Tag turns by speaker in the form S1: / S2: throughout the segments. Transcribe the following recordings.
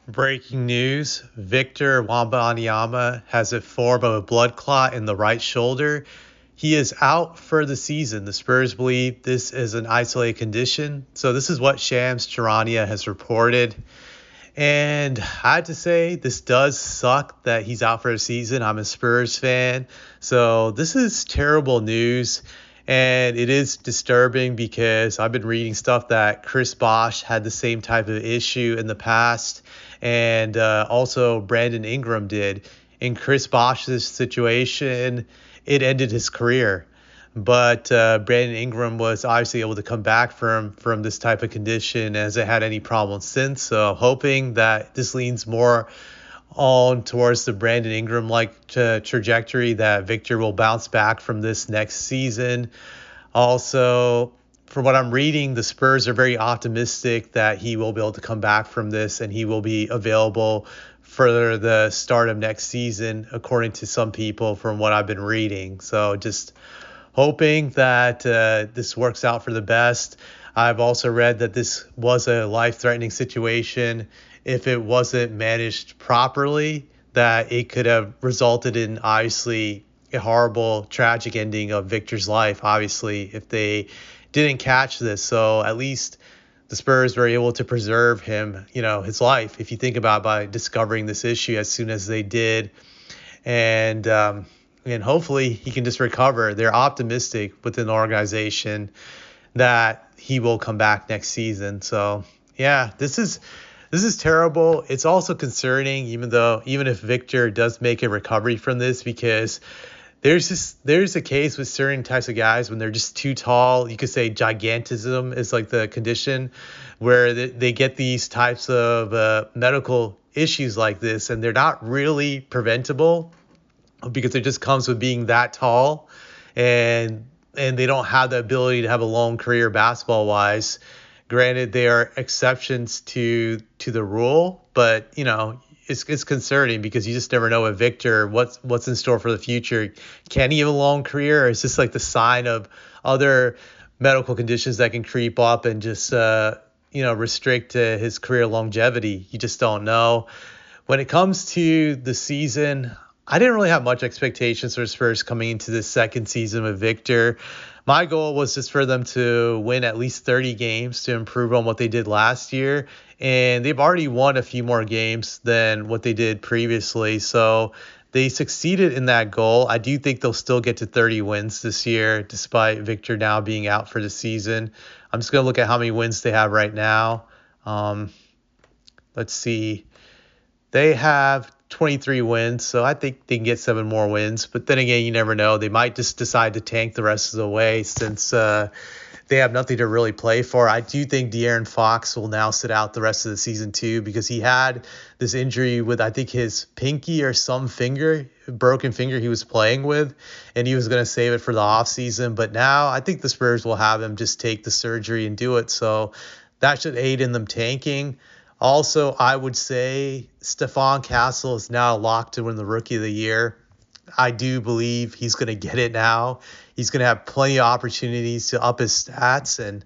S1: Breaking news, Victor Wembanyama has a form of a blood clot in the right shoulder. He is out for the season. The Spurs believe this is an isolated condition. So this is what Shams Charania has reported. And I have to say, this does suck that he's out for a season. I'm a Spurs fan. So this is terrible news. And it is disturbing because I've been reading stuff that Chris Bosh had the same type of issue in the past. And also Brandon Ingram did. In Chris Bosh's situation, it ended his career. But Brandon Ingram was obviously able to come back from this type of condition, as it had any problems since. So hoping that this leans more on towards the Brandon Ingram like trajectory, that Victor will bounce back from this next season. Also, from what I'm reading, the Spurs are very optimistic that he will be able to come back from this and he will be available for the start of next season, according to some people from what I've been reading. So just hoping that this works out for the best. I've also read that this was a life-threatening situation. If it wasn't managed properly, that it could have resulted in obviously a horrible, tragic ending of Victor's life, obviously, if they didn't catch this. So at least the Spurs were able to preserve him, his life, if you think about it, by discovering this issue as soon as they did. And hopefully he can just recover. They're optimistic within the organization that he will come back next season. So yeah, this is terrible. It's also concerning, even if Victor does make a recovery from this, because there's a case with certain types of guys when they're just too tall. You could say gigantism is like the condition where they get these types of medical issues like this, and they're not really preventable because it just comes with being that tall, and they don't have the ability to have a long career basketball wise. Granted, there are exceptions to the rule, but it's concerning because you just never know with Victor what's in store for the future. Can he have a long career, or is this like the sign of other medical conditions that can creep up and just restrict his career longevity? You just don't know. When it comes to the season, I didn't really have much expectations for Spurs coming into this second season with Victor. My goal was just for them to win at least 30 games to improve on what they did last year. And they've already won a few more games than what they did previously. So they succeeded in that goal. I do think they'll still get to 30 wins this year, despite Victor now being out for the season. I'm just going to look at how many wins they have right now. Let's see. They have 23 wins, so I think they can get 7 more wins. But then again, you never know. They might just decide to tank the rest of the way since they have nothing to really play for. I do think De'Aaron Fox will now sit out the rest of the season too, because he had this injury with, I think, his pinky or some broken finger he was playing with, and he was going to save it for the offseason. But now I think the Spurs will have him just take the surgery and do it. So that should aid in them tanking. Also, I would say Stephon Castle is now locked to win the Rookie of the Year. I do believe he's going to get it now. He's going to have plenty of opportunities to up his stats. And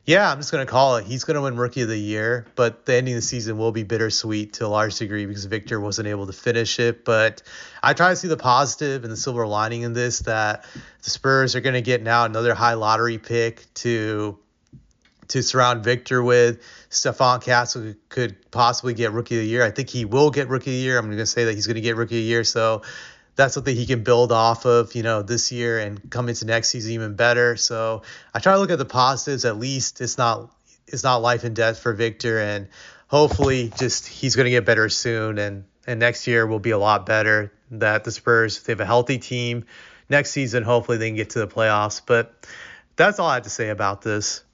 S1: yeah, I'm just going to call it. He's going to win Rookie of the Year. But the ending of the season will be bittersweet to a large degree because Victor wasn't able to finish it. But I try to see the positive and the silver lining in this, that the Spurs are going to get now another high lottery pick to surround Victor with. Stephon Castle could possibly get Rookie of the Year. I think he will get Rookie of the Year. I'm going to say that he's going to get Rookie of the Year. So that's something he can build off of, this year and come into next season even better. So I try to look at the positives. At least it's not life and death for Victor, and hopefully just he's going to get better soon. And next year will be a lot better. That the Spurs, if they have a healthy team next season, hopefully they can get to the playoffs. But that's all I have to say about this.